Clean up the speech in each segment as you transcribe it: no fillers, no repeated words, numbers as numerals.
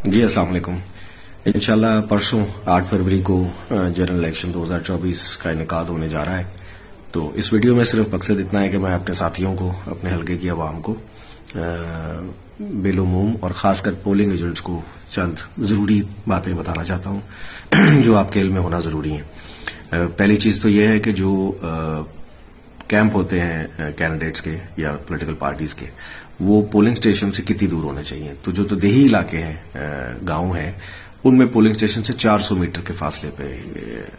جی السلام علیکم. انشاءاللہ پرسوں 8 فروری کو جنرل الیکشن 2024 کا انعقاد ہونے جا رہا ہے. تو اس ویڈیو میں صرف مقصد اتنا ہے کہ میں اپنے ساتھیوں کو، اپنے حلقے کی عوام کو بالعموم اور خاص کر پولنگ ایجنٹس کو چند ضروری باتیں بتانا چاہتا ہوں جو آپ کے علم میں ہونا ضروری ہیں. پہلی چیز تو یہ ہے کہ جو کیمپ ہوتے ہیں کینڈیڈیٹس کے یا پولیٹیکل پارٹیز کے، وہ پولنگ اسٹیشن سے کتنی دور ہونے چاہیے. تو جو دیہی علاقے ہیں، گاؤں ہیں، ان میں پولنگ اسٹیشن سے 400 میٹر کے فاصلے پہ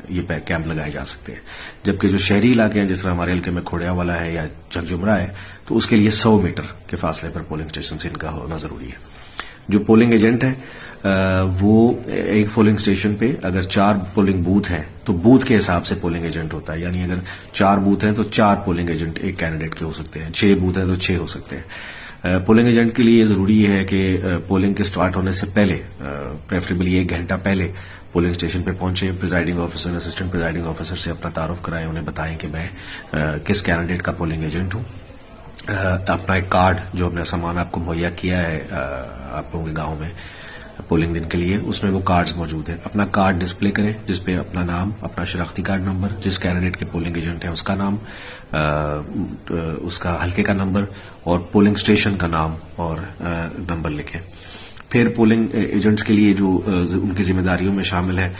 یہ کیمپ لگائے جا سکتے ہیں. جبکہ جو شہری علاقے ہیں، جس طرح ہمارے علاقے میں کھوڑیا والا ہے یا جھجھمرا ہے، تو اس کے لیے 100 میٹر کے فاصلے پر پولنگ اسٹیشن سے ان کا ہونا ضروری ہے. جو پولنگ ایجنٹ ہے وہ ایک پولنگ اسٹیشن پہ اگر 4 پولنگ بوتھ ہیں تو بوتھ کے حساب سے پولنگ ایجنٹ ہوتا ہے. یعنی اگر 4 بوتھ ہیں تو 4 پولنگ ایجنٹ ایک کینڈیڈیٹ کے ہو سکتے ہیں، 6 بوتھ ہیں تو 6 ہو سکتے ہیں. پولنگ ایجنٹ کے لیے یہ ضروری ہے کہ پولنگ کے سٹارٹ ہونے سے پہلے، پریفریبلی 1 گھنٹہ پہلے پولنگ اسٹیشن پہ پہنچے. Presiding officer, assistant presiding officer سے اپنا تعارف کرائیں، انہیں بتائیں کہ میں کس کینڈیڈیٹ کا پولنگ ایجنٹ ہوں. اپنا ایک کارڈ جو اپنا سامان آپ کو مہیا کیا ہے آپ لوگوں کے گاؤں میں پولنگ دن کے لیے، اس میں وہ کارڈز موجود ہیں. اپنا کارڈ ڈسپلے کریں جس پہ اپنا نام، اپنا شناختی کارڈ نمبر، جس کینڈیڈیٹ کے پولنگ ایجنٹ ہیں اس کا نام، اس کا حلقے کا نمبر اور پولنگ اسٹیشن کا نام اور نمبر لکھیں. پھر پولنگ ایجنٹس کے لیے جو ان کی ذمہ داریوں میں شامل ہے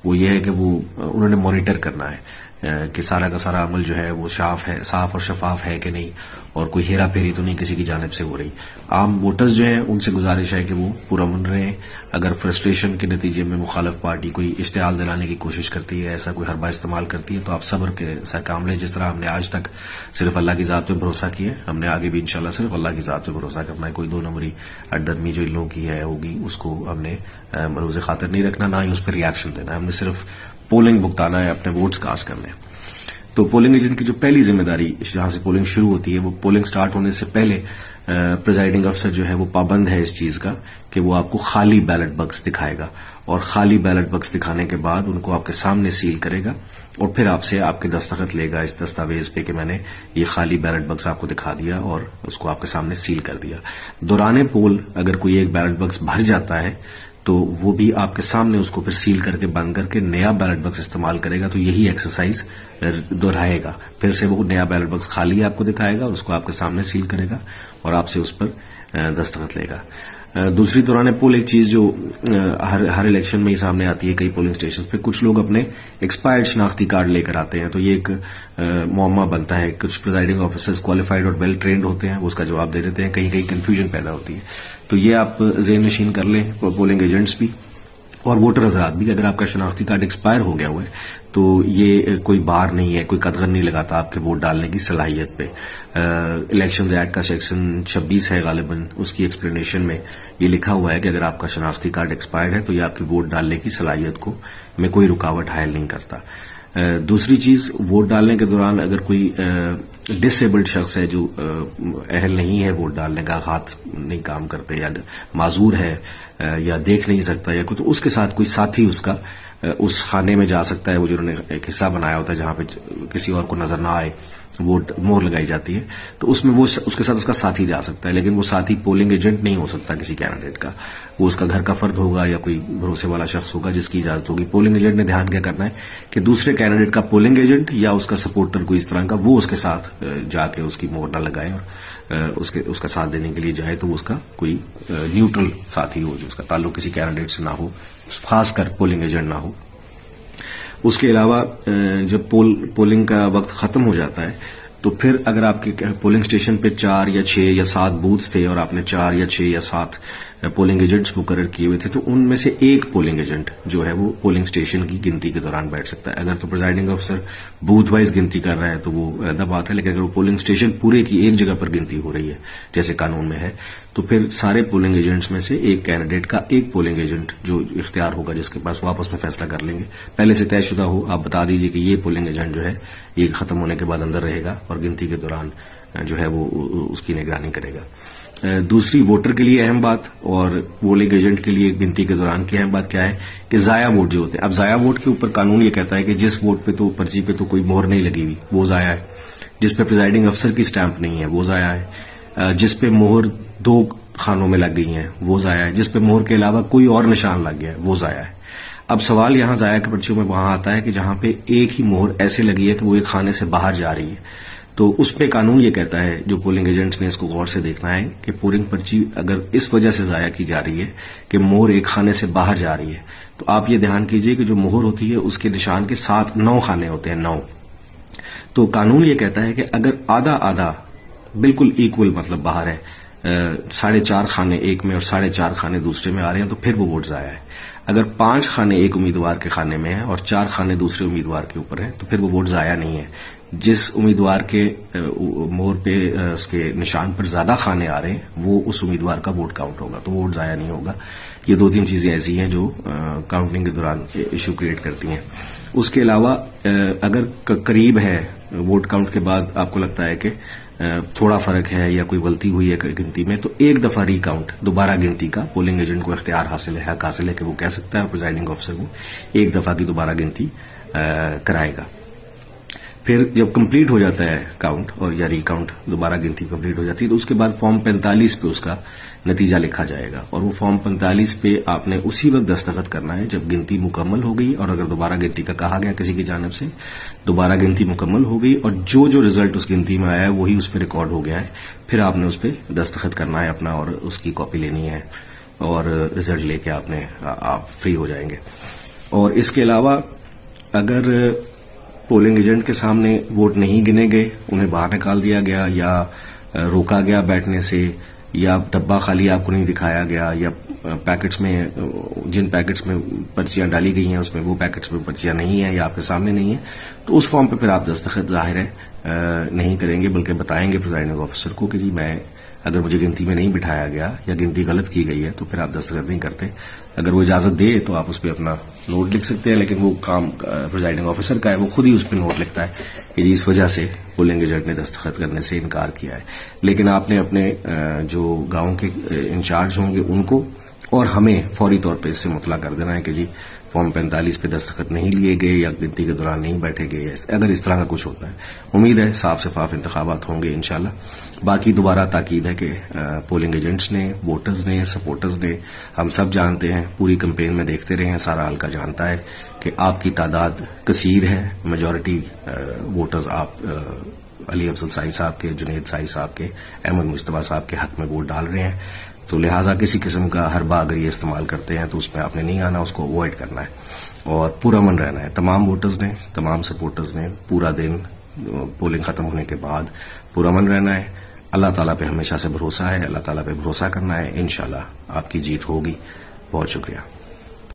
وہ یہ ہے کہ وہ انہوں نے مانیٹر کرنا ہے کہ سارا کا سارا عمل جو ہے وہ صاف اور شفاف ہے کہ نہیں، اور کوئی ہیرا پھیری تو نہیں کسی کی جانب سے ہو رہی. عام ووٹرز جو ہیں ان سے گزارش ہے کہ وہ پرامن رہیں. اگر فرسٹریشن کے نتیجے میں مخالف پارٹی کوئی اشتعال دلانے کی کوشش کرتی ہے، ایسا کوئی حربہ استعمال کرتی ہے، تو آپ صبر کے ساتھ کام لیں. جس طرح ہم نے آج تک صرف اللہ کی ذات پہ بھروسہ کیا ہے، ہم نے آگے بھی انشاءاللہ صرف اللہ کی ذات پہ بھروسہ کرنا ہے. کوئی 2 نمبری اڈرمی جو ان لوگوں کی ہے ہوگی، اس کو ہم نے مروز خاطر نہیں رکھنا، نہ ہی اس پہ ریاکشن دینا. ہم نے صرف پولنگ بھگتانا ہے، اپنے ووٹس کاسٹ کرنے ہیں. تو پولنگ ایجنٹ کی جو پہلی ذمہ داری جہاں سے پولنگ شروع ہوتی ہے، وہ پولنگ سٹارٹ ہونے سے پہلے پریزائڈنگ افسر جو ہے وہ پابند ہے اس چیز کا کہ وہ آپ کو خالی بیلٹ باکس دکھائے گا، اور خالی بیلٹ باکس دکھانے کے بعد ان کو آپ کے سامنے سیل کرے گا اور پھر آپ سے آپ کے دستخط لے گا اس دستاویز پہ کہ میں نے یہ خالی بیلٹ باکس آپ کو دکھا دیا اور اس کو آپ کے سامنے سیل کر دیا. دوران پول اگر کوئی ایک بیلٹ باکس بھر جاتا ہے تو وہ بھی آپ کے سامنے اس کو پھر سیل کر کے بند کر کے نیا بیلٹ باکس استعمال کرے گا. تو یہی ایکسرسائز دہرائے گا. پھر سے وہ نیا بیلٹ باکس خالی آپ کو دکھائے گا اور اس کو آپ کے سامنے سیل کرے گا اور آپ سے اس پر دستخط لے گا. دوسری دوران پول ایک چیز جو ہر الیکشن میں ہی سامنے آتی ہے کئی پولنگ اسٹیشن پہ، کچھ لوگ اپنے ایکسپائرڈ شناختی کارڈ لے کر آتے ہیں. تو یہ ایک معمہ بنتا ہے. کچھ پریزائڈنگ آفیسرز کوالیفائڈ اور ویل ٹرینڈ ہوتے ہیں، وہ اس کا جواب دے دیتے ہیں. کہیں کہیں کنفیوژن پیدا ہوتی ہے. تو یہ آپ ذہن نشین کر لیں، پولنگ ایجنٹس بھی اور ووٹر حضرات بھی. اگر آپ کا شناختی کارڈ ایکسپائر ہو گیا ہوا ہے تو یہ کوئی بار نہیں ہے، کوئی قدغن نہیں لگاتا آپ کے ووٹ ڈالنے کی صلاحیت پہ. الیکشنز ایکٹ کا سیکشن 26 ہے غالباً، اس کی ایکسپلینیشن میں یہ لکھا ہوا ہے کہ اگر آپ کا شناختی کارڈ ایکسپائر ہے تو یہ آپ کی ووٹ ڈالنے کی صلاحیت کو میں کوئی رکاوٹ حائل نہیں کرتا. دوسری چیز، ووٹ ڈالنے کے دوران اگر کوئی ڈس ایبلڈ شخص ہے جو اہل نہیں ہے ووٹ ڈالنے کا، ہاتھ نہیں کام کرتے یا معذور ہے یا دیکھ نہیں سکتا یا کوئی، تو اس کے ساتھ کوئی ساتھی اس کا اس خانے میں جا سکتا ہے، وہ جنہوں نے ایک حصہ بنایا ہوتا ہے جہاں پہ کسی اور کو نظر نہ آئے ووٹ مہر لگائی جاتی ہے، تو اس میں وہ اس کے ساتھ اس کا ساتھی جا سکتا ہے. لیکن وہ ساتھی پولنگ ایجنٹ نہیں ہو سکتا کسی کینڈیڈیٹ کا. وہ اس کا گھر کا فرد ہوگا یا کوئی بھروسے والا شخص ہوگا جس کی اجازت ہوگی. پولنگ ایجنٹ نے دھیان کیا کرنا ہے کہ دوسرے کینڈیڈیٹ کا پولنگ ایجنٹ یا اس کا سپورٹر کوئی اس طرح کا، وہ اس کے ساتھ جا کے اس کی مہر نہ لگائے اور اس کا ساتھ دینے کے لیے جائے تو وہ اس کا کوئی نیوٹرل ساتھی ہو جو اس کا تعلق کسی کینڈیڈیٹ سے نہ ہو، خاص کر پولنگ ایجنٹ نہ ہو. اس کے علاوہ جب پولنگ کا وقت ختم ہو جاتا ہے تو پھر اگر آپ کے پولنگ اسٹیشن پہ 4 یا 6 یا 7 بوتھس تھے اور آپ نے 4 یا 6 یا 7 پولنگ ایجنٹس مقرر کیے ہوئے تھے، تو ان میں سے ایک پولنگ ایجنٹ جو ہے وہ پولنگ اسٹیشن کی گنتی کے دوران بیٹھ سکتا ہے. اگر تو پریزائڈنگ افسر بوتھ وائز گنتی کر رہا ہے تو وہ علیحدہ بات ہے، لیکن اگر وہ پولنگ اسٹیشن پورے کی ایک جگہ پر گنتی ہو رہی ہے جیسے قانون میں ہے، تو پھر سارے پولنگ ایجنٹس میں سے ایک کینڈیڈیٹ کا ایک پولنگ ایجنٹ جو اختیار ہوگا، جس کے پاس وہ آپس میں فیصلہ کر لیں گے، پہلے سے طے شدہ ہو. آپ بتا دیجیے کہ یہ پولنگ ایجنٹ جو ہے یہ ختم ہونے کے بعد اندر رہے گا اور گنتی کے دوران جو ہے وہ اس کی نگرانی کرے گا. دوسری ووٹر کے لیے اہم بات اور پولنگ ایجنٹ کے لیے گنتی کے دوران کی اہم بات کیا ہے کہ ضائع ووٹ جو ہوتے ہیں. اب ضائع ووٹ کے اوپر قانون یہ کہتا ہے کہ جس ووٹ پہ تو پرچی پہ تو کوئی مہر نہیں لگی ہوئی وہ ضائع ہے، جس پہ پریزائڈنگ افسر کی سٹیمپ نہیں ہے وہ ضائع ہے، جس پہ مہر 2 خانوں میں لگ گئی ہیں وہ ضائع ہے، جس پہ مہر کے علاوہ کوئی اور نشان لگ گیا ہے وہ ضائع ہے۔ اب سوال یہاں ضائع کی پرچیوں میں وہاں آتا ہے کہ جہاں پہ ایک ہی مہر ایسے لگی ہے کہ وہ ایک خانے سے باہر جا رہی ہے، تو اس پہ قانون یہ کہتا ہے، جو پولنگ ایجنٹس نے اس کو غور سے دیکھنا ہے کہ پولنگ پرچی اگر اس وجہ سے ضائع کی جا رہی ہے کہ مہر ایک خانے سے باہر جا رہی ہے، تو آپ یہ دھیان کیجئے کہ جو مہر ہوتی ہے اس کے نشان کے ساتھ 9 خانے ہوتے ہیں، 9۔ تو قانون یہ کہتا ہے کہ اگر آدھا آدھا بالکل ایکول مطلب باہر ہے، 4.5 خانے ایک میں اور 4.5 خانے دوسرے میں آ رہے ہیں، تو پھر وہ ووٹ ضائع ہے۔ اگر 5 خانے ایک امیدوار کے خانے میں ہیں اور 4 خانے دوسرے امیدوار کے اوپر ہیں، تو پھر وہ ووٹ ضائع نہیں ہے۔ جس امیدوار کے مہر پہ اس کے نشان پر زیادہ خانے آ رہے ہیں وہ اس امیدوار کا ووٹ کاؤنٹ ہوگا، تو ووٹ ضائع نہیں ہوگا۔ یہ 2-3 چیزیں ایسی ہیں جو کاؤنٹنگ کے دوران ایشو کریٹ کرتی ہیں۔ اس کے علاوہ اگر قریب ہے ووٹ کاؤنٹ کے بعد آپ کو لگتا ہے کہ تھوڑا فرق ہے یا کوئی غلطی ہوئی ہے گنتی میں، تو ایک دفعہ ری کاؤنٹ دوبارہ گنتی کا پولنگ ایجنٹ کو اختیار حاصل ہے، حق حاصل ہے کہ وہ کہہ سکتا ہے پریزائڈنگ آفیسر کو ایک دفعہ کی دوبارہ گنتی کرائے گا۔ پھر جب کمپلیٹ ہو جاتا ہے کاؤنٹ اور یا ری کاؤنٹ دوبارہ گنتی کمپلیٹ ہو جاتی ہے، تو اس کے بعد فارم 45 پہ اس کا نتیجہ لکھا جائے گا، اور وہ فارم 45 پہ آپ نے اسی وقت دستخط کرنا ہے جب گنتی مکمل ہو گئی، اور اگر دوبارہ گنتی کا کہا گیا کسی کی جانب سے دوبارہ گنتی مکمل ہو گئی اور جو رزلٹ اس گنتی میں آیا ہے وہی اس پہ ریکارڈ ہو گیا ہے، پھر آپ نے اس پہ دستخط کرنا ہے اپنا اور اس کی کاپی لینی ہے، اور رزلٹ لے کے آپ فری ہو جائیں گے۔ اور اس کے علاوہ اگر پولنگ ایجنٹ کے سامنے ووٹ نہیں گنے گئے، انہیں باہر نکال دیا گیا یا روکا گیا بیٹھنے سے، یا ڈبہ خالی آپ کو نہیں دکھایا گیا، یا پیکٹس میں جن پیکٹس میں پرچیاں ڈالی گئی ہیں اس میں وہ پیکٹس میں پرچیاں نہیں ہیں یا آپ کے سامنے نہیں ہیں، تو اس فارم پہ پھر آپ دستخط ظاہر ہے نہیں کریں گے، بلکہ بتائیں گے پریزائڈنگ آفیسر کو کہ جی میں اگر مجھے گنتی میں نہیں بٹھایا گیا یا گنتی غلط کی گئی ہے تو پھر آپ دستخط نہیں کرتے۔ اگر وہ اجازت دے تو آپ اس پہ اپنا نوٹ لکھ سکتے ہیں، لیکن وہ کام پریزائڈنگ آفیسر کا ہے، وہ خود ہی اس پہ نوٹ لکھتا ہے کہ جی اس وجہ سے پولنگ ایجنٹ نے دستخط کرنے سے انکار کیا ہے۔ لیکن آپ نے اپنے جو گاؤں کے انچارج ہوں گے ان کو اور ہمیں فوری طور پہ اس سے مطلع کر دینا ہے کہ جی فارم 45 پہ دستخط نہیں لیے گئے یا گنتی کے دوران نہیں بیٹھے گئے، اگر اس طرح کا کچھ ہوتا ہے۔ امید ہے صاف شفاف انتخابات ہوں گے انشاءاللہ۔ باقی دوبارہ تاکید ہے کہ پولنگ ایجنٹس نے، ووٹرز نے، سپورٹرز نے، ہم سب جانتے ہیں، پوری کمپین میں دیکھتے رہے ہیں، سارا حلقہ جانتا ہے کہ آپ کی تعداد کثیر ہے، میجورٹی ووٹرز آپ علی افضل سائی صاحب کے، جنید سائی صاحب کے، احمد مجتبیٰ صاحب کے حق میں ووٹ ڈال رہے ہیں، تو لہٰذا کسی قسم کا حربہ اگر یہ استعمال کرتے ہیں تو اس میں آپ نے نہیں آنا، اس کو اوائڈ کرنا ہے اور پورا من رہنا ہے۔ تمام ووٹرز نے، تمام سپورٹرز نے پورا دن پولنگ ختم ہونے کے بعد پورا من رہنا ہے۔ اللہ تعالیٰ پہ ہمیشہ سے بھروسہ ہے، اللہ تعالیٰ پہ بھروسہ کرنا ہے، انشاءاللہ آپ کی جیت ہوگی۔ بہت شکریہ۔